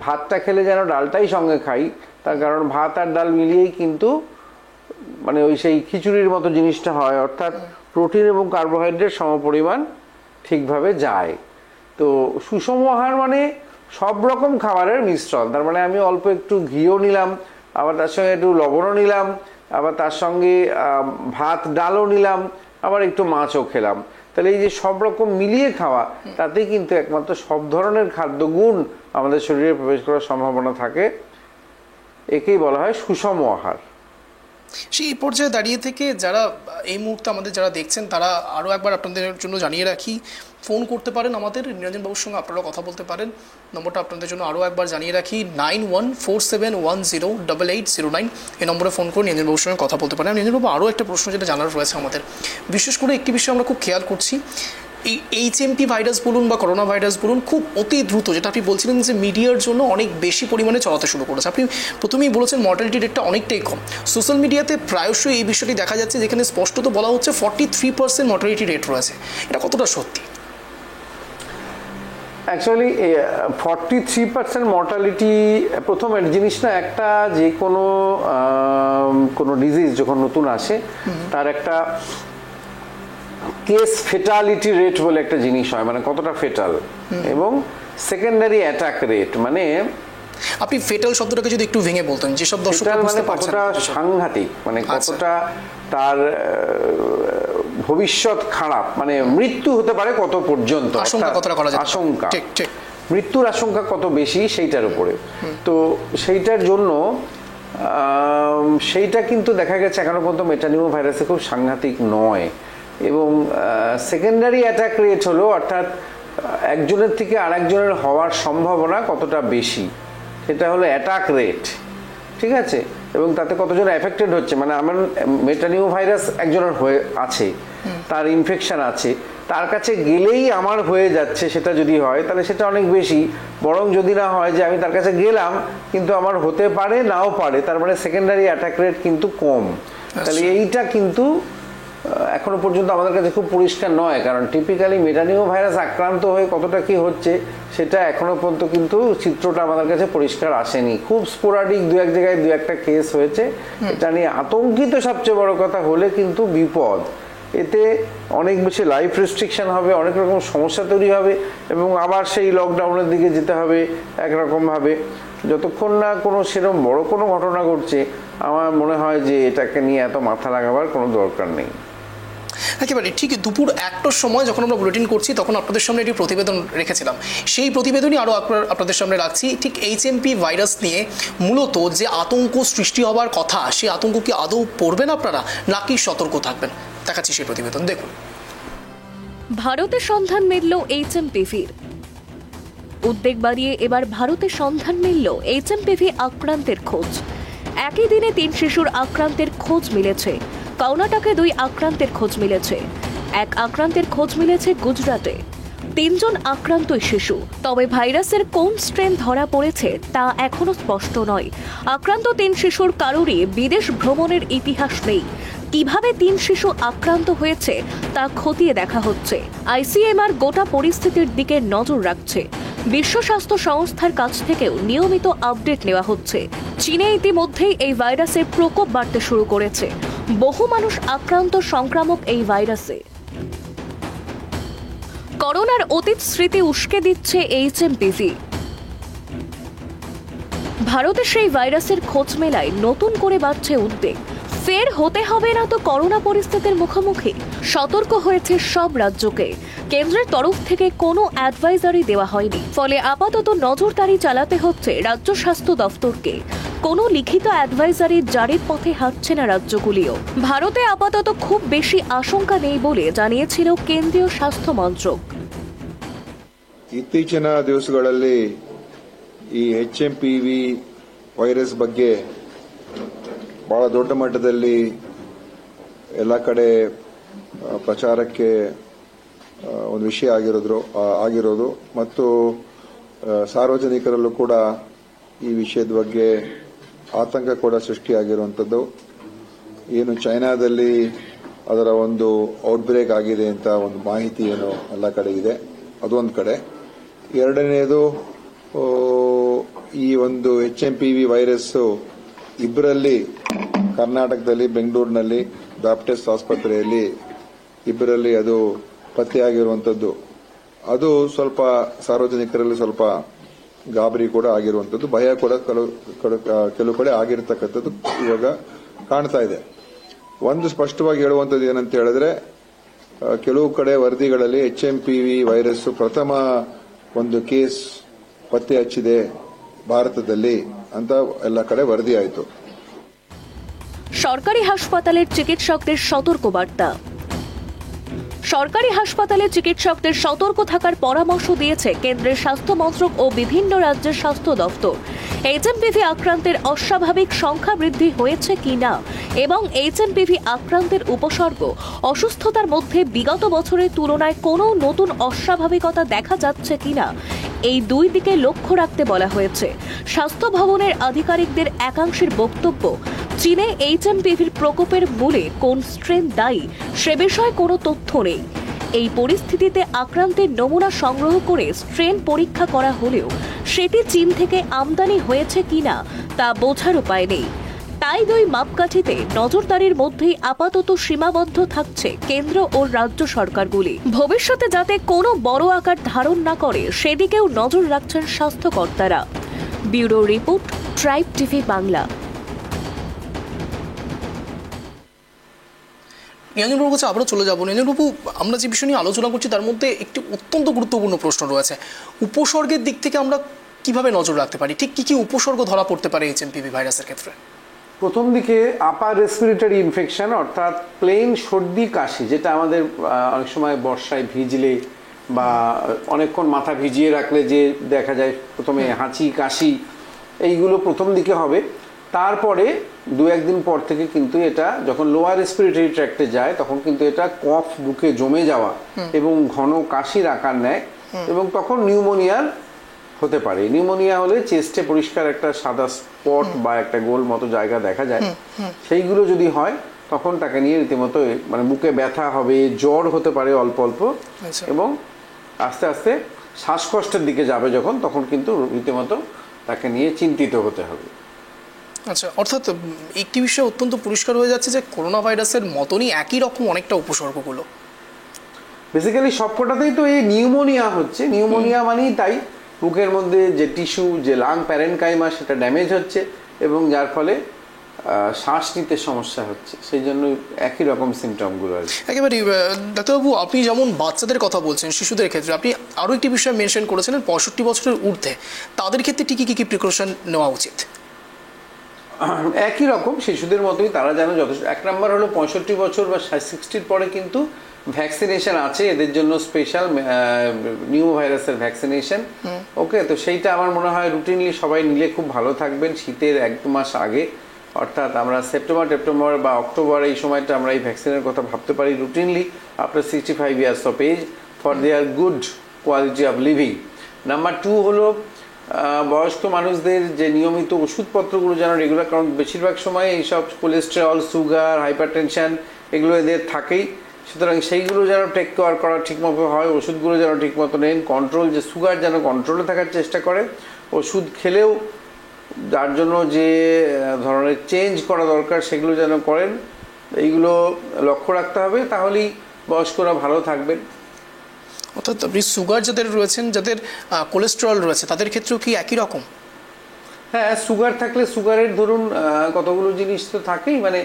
ভাতটা খেলে যেন ডালটাই সঙ্গে খাই, তার কারণ ভাত আর ডাল মিলিয়েই কিন্তু মানে ওই সেই খিচুড়ির মতো জিনিসটা হয়, অর্থাৎ প্রোটিন এবং কার্বোহাইড্রেট সমপরিমাণ ঠিকভাবে যায়। তো সুষম আহার মানে সব রকম খাবারের মিশ্রণ, তার মানে আমি অল্প একটু ঘিও নিলাম, আবার তার সঙ্গে একটু লবণও নিলাম, আবার তার সঙ্গে ভাত ডালও নিলাম, আবার একটু মাছও খেলাম। তাহলে এই যে সব রকম মিলিয়ে খাওয়া, তাতেই কিন্তু একমাত্র সব ধরনের খাদ্যগুণ আমাদের শরীরে প্রবেশ করার সম্ভাবনা থাকে, একেই বলা হয় সুষম আহার। সেই পর্যায়ে দাঁড়িয়ে থেকে যারা এই মুহূর্তে আমাদের যারা দেখছেন, তারা আরও একবার আপনাদের জন্য জানিয়ে রাখি, ফোন করতে পারেন আমাদের, নিরঞ্জনবাবুর সঙ্গে আপনারা কথা বলতে পারেন। নম্বরটা আপনাদের জন্য আরও একবার জানিয়ে রাখি, 9147108809, এই নম্বরে ফোন করে নিরঞ্জনবাবুর সঙ্গে কথা বলতে পারেন। নিরঞ্জনবাবু, আরও একটা প্রশ্ন যেটা জানার রয়েছে আমাদের, বিশেষ করে একটি বিষয় আমরা খুব খেয়াল করছি, এই HMP ভাইরাস বলুন বা করোনা ভাইরাস বলুন, খুব অতি দ্রুত, যেটা আপনি বলছিলেন যে মিডিয়ার জন্য অনেক বেশি পরিমাণে চলাতে শুরু করেছে। আপনি প্রথমেই বলেছেন মর্টালিটি রেটটা অনেকটাই কম। সোশ্যাল মিডিয়াতে প্রায়শই এই বিষয়টি দেখা যাচ্ছে, যেখানে স্পষ্টত বলা হচ্ছে 43% মর্টালিটি রেট রয়েছে। এটা কতটা সত্যি? অ্যাকচুয়ালি 43% মর্টালিটি প্রথম জিনিস না, একটা যে কোনো ডিজিজ যখন নতুন আসে তার একটা কেস ফেটালিটি রেট বলে একটা জিনিস হয়, মানে কতটা ফেটাল, এবং সেকেন্ডারি অ্যাটাক রেট, মানে আপনি ফেটাল শব্দটাকে যদি একটু ভেঙে বলতেন, যেসব দর্শক মানে কতটা সাংঘাতিক, মানে কতটা তার ভবিষ্যৎ খারাপ, মানে মৃত্যু হতে পারে কত পর্যন্ত, আশঙ্কা, মৃত্যুর আশঙ্কা কত বেশি সেইটার উপরে। তো সেইটার জন্য সেইটা কিন্তু দেখা গেছে এখনো পর্যন্ত মেটানিমো ভাইরাসে খুব সাংঘাতিক নয়। এবং সেকেন্ডারি অ্যাটাক রেট হলো, অর্থাৎ একজনের থেকে আরেকজনের হওয়ার সম্ভাবনা কতটা বেশি, সেটা হলো অ্যাটাক রেট। ঠিক আছে, এবং তাতে কতজন এফেক্টেড হচ্ছে, মানে আমার মেটানিমো ভাইরাস একজনের হয়ে আছে, তার ইনফেকশন আছে, তার কাছে গেলেই আমার হয়ে যাচ্ছে, সেটা যদি হয় তাহলে সেটা অনেক বেশি। বরং যদি না হয় যে আমি তার কাছে গেলাম কিন্তু আমার হতে পারে নাও পারে, তার মানে সেকেন্ডারি অ্যাটাক রেট কিন্তু কম। তাহলে এইটা কিন্তু এখনো পর্যন্ত আমাদের কাছে খুব পরিষ্কার নয়, কারণ টিপিক্যালি মেটানিও ভাইরাস আক্রান্ত হয়ে কতটা কি হচ্ছে সেটা এখনো পর্যন্ত কিন্তু চিত্রটা আমাদের কাছে পরিষ্কার আসেনি। খুব স্পোরাডিক দু এক জায়গায় দু একটা কেস হয়েছে। এটা নিয়ে আতঙ্কিত সবচেয়ে বড় কথা হলে কিন্তু বিপদ, এতে অনেক বেশি লাইফ রেস্ট্রিকশন হবে, অনেক রকম সমস্যা তৈরি হবে এবং আবার সেই লকডাউনের দিকে যেতে হবে একরকমভাবে। যতক্ষণ না কোনো সেরকম বড় কোনো ঘটনা ঘটছে আমার মনে হয় যে এটাকে নিয়ে এত মাথা লাগাবার কোনো দরকার নেই। একেবারে ঠিক দুপুর 1টার সময় যখন আমরা বুলেটিন করছি তখন আপনাদের সামনে একটি প্রতিবেদন রেখেছিলাম, সেই প্রতিবেদনই আরও আপনাদের সামনে রাখছি। ঠিক HMP ভাইরাস নিয়ে মূলত যে আতঙ্ক সৃষ্টি হওয়ার কথা, সেই আতঙ্ক কি আদৌ পড়বেন আপনারা নাকি সতর্ক থাকবেন? দেখাচ্ছি সেই প্রতিবেদন, দেখুন। ভারতে সন্ধান মিলল HMPV-র। উদ্বেগ বাড়িয়ে এবার ভারতে সন্ধান মিলল HMPV আক্রান্তের খোঁজ। একই দিনে 3 শিশুর আক্রান্তের খোঁজ মিলেছে। কর্ণাটকে 2 আক্রান্তের খোঁজ মিলেছে। এক আক্রান্তের খোঁজ মিলেছে গুজরাটে। 3 জন আক্রান্ত শিশু। তবে ভাইরাসের কোন স্ট্রেন ধরা পড়েছে তা এখনো স্পষ্ট নয়। আক্রান্ত 3 শিশুর কারোরই বিদেশ ভ্রমণের ইতিহাস নেই। কিভাবে 3 শিশু আক্রান্ত হয়েছে তা খতিয়ে দেখা হচ্ছে। ICMR গোটা পরিস্থিতির দিকে নজর রাখছে। বিশ্ব স্বাস্থ্য সংস্থার কাছ থেকেও নিয়মিত আপডেট নেওয়া হচ্ছে। চীনে ইতিমধ্যেই এই ভাইরাসের প্রকোপ বাড়তে শুরু করেছে। বহু মানুষ আক্রান্ত সংক্রামক এই ভাইরাসে। করোনার অতীত স্মৃতি উস্কে দিচ্ছে HMPV। ভারতে সেই ভাইরাসের খোঁজ মেলায় নতুন করে বাড়ছে উদ্বেগ। ফের হতে হবে না তো করোনা পরিস্থিতির মুখোমুখি। সতর্ক হয়েছে সব রাজ্যকে। কেন্দ্রের তরফ থেকে কোনো অ্যাডভাইজারি দেওয়া হয়নি, ফলে আপাতত নজরদারি চালাতে হচ্ছে রাজ্য স্বাস্থ্য দফতরকে। কোনো লিখিত অ্যাডভাইজারি জারির পথে হাঁটছে না রাজ্যগুলিও। ভারতে আপাতত খুব বেশি আশঙ্কা নেই বলে জানিয়েছিল কেন্দ্রীয় স্বাস্থ্য মন্ত্রক। ಇತ್ತೀಚಿನ ದಿವಸಗಳಲ್ಲಿ ಈ HMPV ವೈರಸ್ ಬಗ್ಗೆ ಬಹಳ ದೊಡ್ಡ ಮಟ್ಟದಲ್ಲಿ ಎಲ್ಲ ಕಡೆ ಪ್ರಚಾರಕ್ಕೆ ಒಂದು ವಿಷಯ ಆಗಿರೋದು ಮತ್ತು ಸಾರ್ವಜನಿಕರಲ್ಲೂ ಕೂಡ ಈ ವಿಷಯದ ಬಗ್ಗೆ ಆತಂಕ ಕೂಡ ಸೃಷ್ಟಿಯಾಗಿರುವಂಥದ್ದು. ಏನು ಚೈನಾದಲ್ಲಿ ಅದರ ಒಂದು ಔಟ್ಬ್ರೇಕ್ ಆಗಿದೆ ಅಂತ ಒಂದು ಮಾಹಿತಿ ಏನು ಎಲ್ಲ ಕಡೆ ಇದೆ, ಅದೊಂದು ಕಡೆ. ಎರಡನೆಯದು, ಈ ಒಂದು HMPV ವೈರಸ್ಸು ಇಬ್ಬರಲ್ಲಿ ಕರ್ನಾಟಕದಲ್ಲಿ ಬೆಂಗಳೂರಿನಲ್ಲಿ ಬ್ಯಾಪ್ಟಿಸ್ಟ್ ಆಸ್ಪತ್ರೆಯಲ್ಲಿ ಇಬ್ಬರಲ್ಲಿ ಅದು ಪತ್ತೆಯಾಗಿರುವಂಥದ್ದು. ಅದು ಸ್ವಲ್ಪ ಸಾರ್ವಜನಿಕರಲ್ಲಿ ಸ್ವಲ್ಪ ಗಾಬರಿ ಕೂಡ ಆಗಿರುವಂಥದ್ದು, ಭಯ ಕೂಡ ಕೆಲವು ಕಡೆ ಆಗಿರತಕ್ಕಂಥದ್ದು ಇವಾಗ ಕಾಣ್ತಾ ಇದೆ. ಒಂದು ಸ್ಪಷ್ಟವಾಗಿ ಹೇಳುವಂಥದ್ದು ಏನಂತ ಹೇಳಿದ್ರೆ, ಕೆಲವು ಕಡೆ ವರದಿಗಳಲ್ಲಿ HMPV ವೈರಸ್ ಪ್ರಥಮ ಒಂದು ಕೇಸ್ ಪತ್ತೆ ಹಚ್ಚಿದೆ ಭಾರತದಲ್ಲಿ ಅಂತ ಎಲ್ಲ ಕಡೆ ವರದಿ ಆಯಿತು। সরকারি হাসপাতালের চিকিৎসকদের সতর্ক বার্তা। সরকারি হাসপাতালে চিকিৎসকদের সতর্ক থাকার পরামর্শ দিয়েছে কেন্দ্রের স্বাস্থ্য মন্ত্রক ও বিভিন্ন রাজ্যের স্বাস্থ্য দফতর। HMPV আক্রান্তের অস্বাভাবিক সংখ্যা বৃদ্ধি হয়েছে কিনা এবং HMPV আক্রান্তের উপসর্গ অসুস্থতার মধ্যে বিগত বছরের তুলনায় কোনো নতুন অস্বাভাবিকতা দেখা যাচ্ছে কিনা এই দুই দিকে লক্ষ্য রাখতে বলা হয়েছে। স্বাস্থ্য ভবনের আধিকারিকদের একাংশের বক্তব্য, চীনে HMPVর প্রকোপের মূলে কোন স্ট্রেন দায়ী সে বিষয়ে কোনো তথ্য নেই। এই পরিস্থিতিতে আক্রান্তের নমুনা সংগ্রহ করে স্ট্রেন পরীক্ষা করা হলেও সেটি চীন থেকে আমদানি হয়েছে কিনা তা বোঝার উপায় নেই। তাই দুই মাপকাঠিতে নজরদারির মধ্যেই আপাতত সীমাবদ্ধ থাকছে কেন্দ্র ও রাজ্য সরকারগুলি। ভবিষ্যতে যাতে কোনো বড় আকার ধারণ না করে সেদিকেও নজর রাখছেন স্বাস্থ্যকর্তারা। Bureau report, Tribe TV Bangla. নিরঞ্জনবাবুর কাছে আবারও চলে যাবো। নিরঞ্জনবাবু, আমরা যে বিষয় নিয়ে আলোচনা করছি তার মধ্যে একটি অত্যন্ত গুরুত্বপূর্ণ প্রশ্ন রয়েছে। উপসর্গের দিক থেকে আমরা কিভাবে নজর রাখতে পারি? ঠিক কি কি উপসর্গ ধরা পড়তে পারে HMPV ভাইরাসের ক্ষেত্রে? প্রথম দিকে আপার রেসপিরেটরি ইনফেকশন, অর্থাৎ প্লেন সর্দি কাশি, যেটা আমাদের অনেক সময় বর্ষায় ভিজলে বা অনেকক্ষণ মাথা ভিজিয়ে রাখলে যে দেখা যায় প্রথমে হাঁচি কাশি, এইগুলো প্রথম দিকে হবে। তারপরে দু একদিন পর থেকে কিন্তু এটা যখন লোয়ার রেসপিরেটরি ট্র্যাক্টে যায় তখন কিন্তু এটা কফ বুকে জমে যাওয়া এবং ঘন কাশির আকার নেয় এবং তখন নিউমোনিয়ার হতে পারে। নিউমোনিয়া হলে চেস্টে পরিষ্কার একটা সাদা স্পট বা একটা গোল মতো জায়গা দেখা যায়, সেইগুলো যদি হয় তখন তাকে নিয়ে রীতিমতো মানে বুকে ব্যথা হবে, জ্বর হতে পারে অল্প অল্প, আচ্ছা। এবং আস্তে আস্তে শ্বাসকষ্টের দিকে যাবে যখন, তখন কিন্তু রীতিমতো তাকে নিয়ে চিন্তিত হতে হবে। আচ্ছা, অর্থাৎ একটি বিষয় অত্যন্ত পরিষ্কার হয়ে যাচ্ছে যে করোনা ভাইরাসের মতনই একই রকম অনেকটা উপসর্গগুলো। বেসিক্যালি সবকটাতেই তো এই নিউমোনিয়া হচ্ছে, নিউমোনিয়া মানেই তাই বুকের মধ্যে যে টিস্যু, যে লাং প্যারেনকাইমা সেটা ড্যামেজ হচ্ছে, এবং যার ফলে শ্বাস নিতে সমস্যা হচ্ছে, সেই জন্য একই রকম সিমটমগুলো আর কি। একেবারে ডাক্তারবাবু, আপনি যেমন বাচ্চাদের কথা বলছেন, শিশুদের ক্ষেত্রে আপনি আরও একটি বিষয় মেনশন করেছিলেন 65 বছরের ঊর্ধ্বে, তাদের ক্ষেত্রে কী কী প্রিকশন নেওয়া উচিত? একই রকম শিশুদের মতোই, তারা যেন যথেষ্ট, এক নম্বর হলো 65 বছর বা 60-র পরে কিন্তু ভ্যাকসিনেশন আছে এদের জন্য, স্পেশাল নিউ ভাইরাসের ভ্যাকসিনেশন। ওকে, তো সেইটা আমার মনে হয় রুটিনলি সবাই নিলে খুব ভালো থাকবেন। শীতের 1-2 মাস আগে, অর্থাৎ আমরা সেপ্টেম্বর বা অক্টোবর, এই সময়টা আমরা এই ভ্যাকসিনের কথা ভাবতে পারি routinely after 65 years of age for their good quality of living. Number 2 হলো বয়স্ক মানুষদের যে নিয়মিত ওষুধপত্রগুলো যেন রেগুলার, কারণ বেশিরভাগ সময় এইসব কোলেস্টেরল, সুগার, হাইপারটেনশন এগুলো এদের থাকেই, সুতরাং সেইগুলো যেন টেক কেয়ার করা ঠিকমতো হয়, ওষুধগুলো যেন ঠিকমতো নেন, কন্ট্রোল, যে সুগার যেন কন্ট্রোলে থাকার চেষ্টা করে, ওষুধ খেলেও যার জন্য যে ধরনের চেঞ্জ করা দরকার সেগুলো যেন করেন, এইগুলো লক্ষ্য রাখতে হবে, তাহলেই বয়স্করা ভালো থাকবেন। অর্থাৎ আপনি সুগার যাদের রয়েছেন, যাদের কোলেস্টেরল রয়েছে, তাদের ক্ষেত্রেও কি একই রকম? হ্যাঁ, সুগার থাকলে সুগারের ধরুন কতগুলো জিনিস তো থাকেই, মানে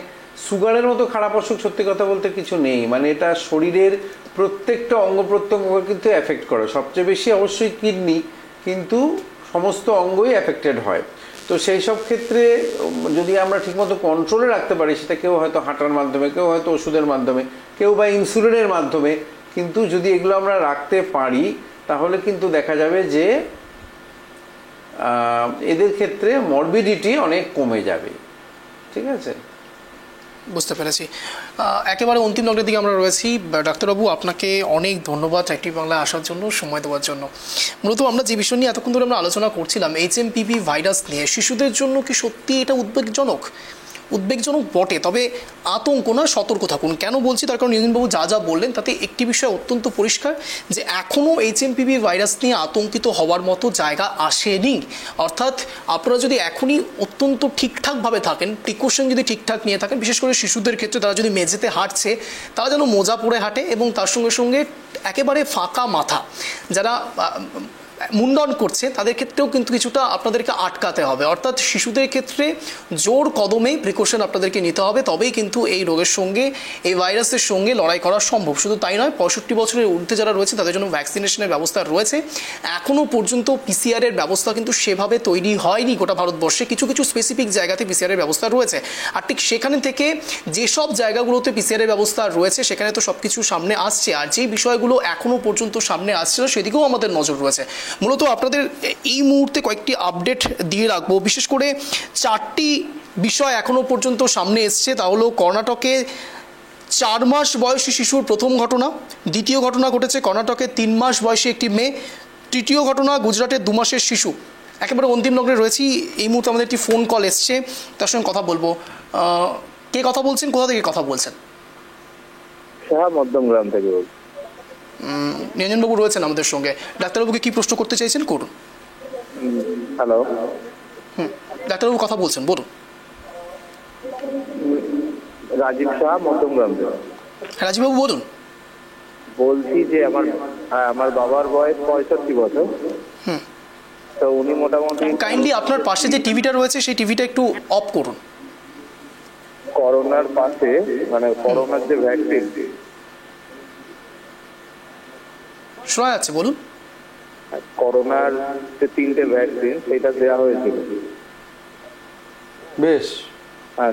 সুগারের মতো খারাপ অসুখ সত্যি কথা বলতে কিছু নেই, মানে এটা শরীরের প্রত্যেকটা অঙ্গ প্রত্যঙ্গকে কিন্তু এফেক্ট করে, সবচেয়ে বেশি অবশ্যই কিডনি, কিন্তু সমস্ত অঙ্গই এফেক্টেড হয়। তো সেই সব ক্ষেত্রে যদি আমরা ঠিকমতো কন্ট্রোলে রাখতে পারি, সেটা কেউ হয়তো হাঁটার মাধ্যমে, কেউ হয়তো ওষুধের মাধ্যমে, কেউ বা ইনসুলিনের মাধ্যমে, কিন্তু যদি এগুলো আমরা রাখতে পারি তাহলে কিন্তু দেখা যাবে যে এদের ক্ষেত্রে মরবিডিটি অনেক কমে যাবে। ঠিক আছে, বুঝতে পেরেছি। একেবারে অন্তিম লগ্নের দিকে আমরা রয়েছি। ডাক্তারবাবু, আপনাকে অনেক ধন্যবাদ ট্রাইব টিভি বাংলায় আসার জন্য, সময় দেওয়ার জন্য। মূলত আমরা যে বিষয় নিয়ে এতক্ষণ ধরে আমরা আলোচনা করছিলাম, HMPV ভাইরাস নিয়ে, শিশুদের জন্য কি সত্যি এটা উদ্বেগজনক বটে, তবে আতঙ্ক নয়, সতর্ক থাকুন। কেন বলছি তার কারণ নিরঞ্জনবাবু যা বললেন তাতে একটি বিষয় অত্যন্ত পরিষ্কার, যে এখনও HMPV ভাইরাস নিয়ে আতঙ্কিত হওয়ার মতো জায়গা আসেনি। অর্থাৎ আপনারা যদি এখনই অত্যন্ত ঠিকঠাকভাবে থাকেন, প্রিকশন যদি ঠিকঠাক নিয়ে থাকেন, বিশেষ করে শিশুদের ক্ষেত্রে তারা যদি মেঝেতে হাঁটছে তারা যেন মোজা পরে হাঁটে, এবং তার সঙ্গে সঙ্গে একেবারে ফাঁকা মাথা যারা মুন্ডন করছে তাদের ক্ষেত্রেও কিন্তু কিছুটা আপনাদেরকে আটকাতে হবে। অর্থাৎ শিশুদের ক্ষেত্রে জোর কদমে প্রিকশন আপনাদেরকে নিতে হবে, তবেই কিন্তু এই রোগের সঙ্গে, এই ভাইরাসের সঙ্গে লড়াই করা সম্ভব। শুধু তাই নয়, 65 বছরের ঊর্ধ্বে যারা রয়েছে তাদের জন্য ভ্যাকসিনেশনের ব্যবস্থা রয়েছে। এখনও পর্যন্ত PCR-এর ব্যবস্থা কিন্তু সেভাবে তৈরি হয়নি গোটা ভারতবর্ষে, কিছু স্পেসিফিক জায়গাতে PCR-এর ব্যবস্থা রয়েছে। আর ঠিক সেখানে থেকে যেসব জায়গাগুলোতে PCR-এর ব্যবস্থা রয়েছে সেখানে তো সব কিছু সামনে আসছে, আর যেই বিষয়গুলো এখনও পর্যন্ত সামনে আসছে না সেদিকেও আমাদের নজর রয়েছে। মূলত আপনাদের এই মুহূর্তে কয়েকটি আপডেট দিয়ে রাখবো। বিশেষ করে 4টি বিষয় এখনও পর্যন্ত সামনে এসছে। তা হলো কর্ণাটকে 4 মাস বয়সী শিশুর প্রথম ঘটনা, দ্বিতীয় ঘটনা ঘটেছে কর্ণাটকে 3 মাস বয়সী একটি মেয়ে, তৃতীয় ঘটনা গুজরাটের 2 মাসের শিশু। একেবারে অন্তিম লগ্নে রয়েছি। এই মুহূর্তে আমাদের একটি ফোন কল এসছে, তার সঙ্গে কথা বলবো। কে কথা বলছেন, কোথা থেকে কথা বলছেন? মধ্যমগ্রাম থেকে বলছি। নিরঞ্জনবাবু রয়েছেন আমাদের সঙ্গে। ডাক্তারবাবুকে কি প্রশ্ন করতে চাইছেন করুন। হ্যালো, ডাক্তারবাবু কথা বলছেন, বলুন। রাজীব শাহ, মধ্যমগ্রাম থেকে। হ্যাঁ রাজীববাবু বলুন। বলছি যে আমার বাবার বয়স 65 বছর। তো উনি মোটামুটি কাইন্ডলি আপনার পাশে যে টিভিটা রয়েছে সেই টিভিটা একটু অফ করুন। করোনার পাশে, মানে করোনার যে ভ্যাকসিন, শোনা যাচ্ছে, বলুন। করোনার যে 3টে ভ্যাকসিন সেটা দেওয়া হয়েছিল। বেশ, হ্যাঁ,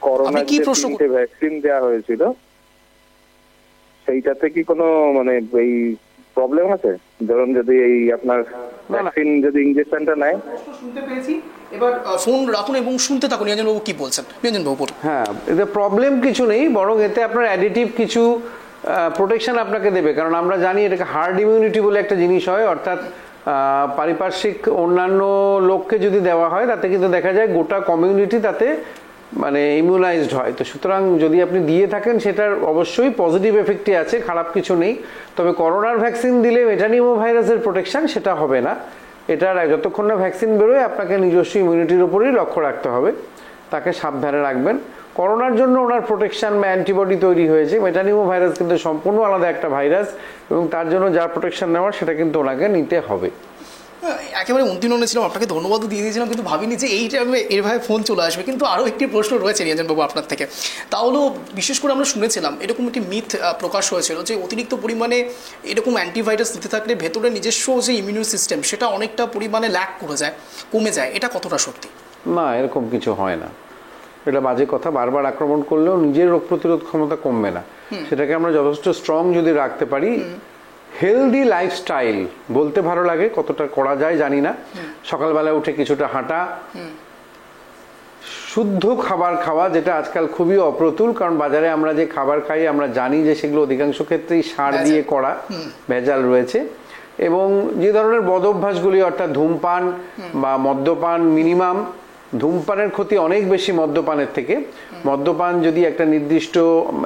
করোনার যে 3টে ভ্যাকসিন দেওয়া হয়েছিল সেইটাতে কি কোনো মানে এই প্রবলেম আছে? ধরুন যদি এই আপনার ভ্যাকসিন যদি ইনজেকশনটা নেয়। শুনতে পেয়েছি, এবার ফোন রাখুন এবং শুনতে থাকুন নিরঞ্জনবাবু কি বলছেন। নিরঞ্জনবাবু বলুন। হ্যাঁ, এতে প্রবলেম কিছু নেই, বরং এতে আপনার অ্যাডিটিভ কিছু প্রোটেকশন আপনাকে দেবে, কারণ আমরা জানি এটাকে হার্ড ইমিউনিটি বলে একটা জিনিস হয়, অর্থাৎ পারিপার্শ্বিক অন্যান্য লোককে যদি দেওয়া হয় তাতে কিন্তু দেখা যায় গোটা কমিউনিটি তাতে মানে ইমিউনাইজড হয়। তো সুতরাং যদি আপনি দিয়ে থাকেন সেটার অবশ্যই পজিটিভ এফেক্টই আছে, খারাপ কিছু নেই। তবে করোনার ভ্যাকসিন দিলে মেটানিমো ভাইরাসের প্রোটেকশন সেটা হবে না। এটার যতক্ষণ না ভ্যাকসিন বেরোয় আপনাকে নিজস্ব ইমিউনিটির উপরেই লক্ষ্য রাখতে হবে, তাকে সাবধানে রাখবেন। করোনার জন্য ওনার প্রোটেকশন বা অ্যান্টিবডি তৈরি হয়েছে, মেটানিমো ভাইরাস কিন্তু সম্পূর্ণ আলাদা একটা ভাইরাস, এবং তার জন্য যা প্রোটেকশন নেওয়ার সেটা কিন্তু ওনাকে নিতে হবে। একেবারে উত্তীর্ণ ছিলাম, আপনাকে ধন্যবাদও দিয়ে দিয়েছিলাম, কিন্তু ভাবিনি যে এই টাইমে এরভাবে ফোন চলে আসবে। কিন্তু আরও একটি প্রশ্ন রয়েছে নিরঞ্জনবাবু আপনার থেকে, তা হলো বিশেষ করে আমরা শুনেছিলাম এরকম একটি মিথ প্রকাশ হয়েছিল যে অতিরিক্ত পরিমাণে এরকম অ্যান্টিভাইরাস দিতে থাকলে ভেতরে নিজস্ব যে ইমিউন সিস্টেম সেটা অনেকটা পরিমাণে ল্যাক করে যায়, কমে যায়। এটা কতটা সত্যি? না, এরকম কিছু হয় না, এটা বাজে কথা। বারবার আক্রমণ করলেও নিজের রোগ প্রতিরোধ ক্ষমতা কমবে না। সেটাকে আমরা যথেষ্ট স্ট্রং যদি রাখতে পারি, হেলদি লাইফস্টাইল বলতে ভালো লাগে, কতটা করা যায় জানি না। সকালবেলা উঠে কিছুটা হাঁটা, শুদ্ধ খাবার খাওয়া, যেটা আজকাল খুবই অপ্রতুল, কারণ বাজারে আমরা যে খাবার খাই আমরা জানি যে সেগুলো অধিকাংশ ক্ষেত্রেই সার দিয়ে করা, ভেজাল রয়েছে। এবং যে ধরনের বদ অভ্যাসগুলি, অর্থাৎ ধূমপান বা মদ্যপান, মিনিমাম ধূমপানের ক্ষতি অনেক বেশি মদ্যপানের থেকে। মদ্যপান যদি একটা নির্দিষ্ট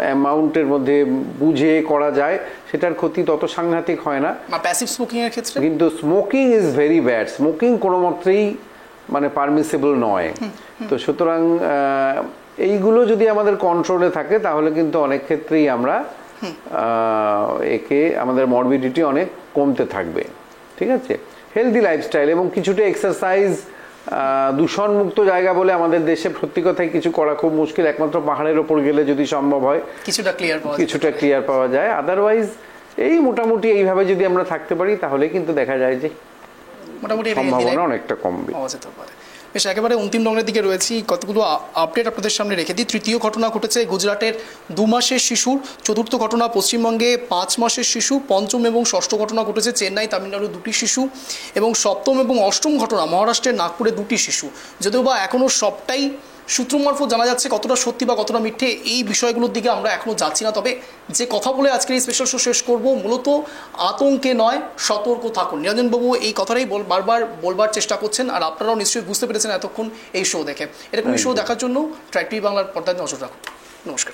অ্যামাউন্টের মধ্যে বুঝে করা যায় সেটার ক্ষতি তত সাংঘাতিক হয় না। প্যাসিভ স্মোকিং এর ক্ষেত্রে কিন্তু smoking is very bad, smoking কোনো মতেই মানে পারমিসেবল নয়। তো সুতরাং এইগুলো যদি আমাদের কন্ট্রোলে থাকে তাহলে কিন্তু অনেক ক্ষেত্রেই আমরা একে আমাদের মরবিডিটি অনেক কমতে থাকবে। ঠিক আছে, হেলদি লাইফস্টাইল এবং কিছুটা এক্সারসাইজ, দূষণমুক্ত জায়গা বলে আমাদের দেশে সত্যি কথাই কিছু করা খুব মুশকিল, একমাত্র পাহাড়ের ওপর গেলে যদি সম্ভব হয় কিছুটা ক্লিয়ার পাওয়া যায়। আদারওয়াইজ এই মোটামুটি এইভাবে যদি আমরা থাকতে পারি তাহলে কিন্তু দেখা যায় যে মোটামুটি সম্ভাবনা অনেকটা কমবে। বেশ, একেবারে অন্তিম রঙের দিকে রয়েছি, কতগুলো আপডেট আপনাদের সামনে রেখে দিই। তৃতীয় ঘটনা ঘটেছে গুজরাটের 2 মাসের শিশুর, চতুর্থ ঘটনা পশ্চিমবঙ্গে 5 মাসের শিশু, পঞ্চম এবং ষষ্ঠ ঘটনা ঘটেছে চেন্নাই তামিলনাড়ু 2টি শিশু, এবং সপ্তম এবং অষ্টম ঘটনা মহারাষ্ট্রের নাগপুরে 2টি শিশু। যদিও বা এখনও সবটাই সূত্র মারফত জানা যাচ্ছে, কতটা সত্যি বা কতটা মিথ্যে এই বিষয়গুলোর দিকে আমরা এখনও যাচ্ছি না। তবে যে কথা বলে আজকের এই স্পেশাল শো শেষ করব, মূলত আতঙ্কে নয়, সতর্ক থাকুন। নিরঞ্জনবাবু এই কথাটাই বারবার বলবার চেষ্টা করছেন, আর আপনারাও নিশ্চয়ই বুঝতে পেরেছেন এতক্ষণ এই শো দেখে। এরকম শো দেখার জন্য ট্রাইব টিভি বাংলার পর্দায় নজর রাখুন। নমস্কার।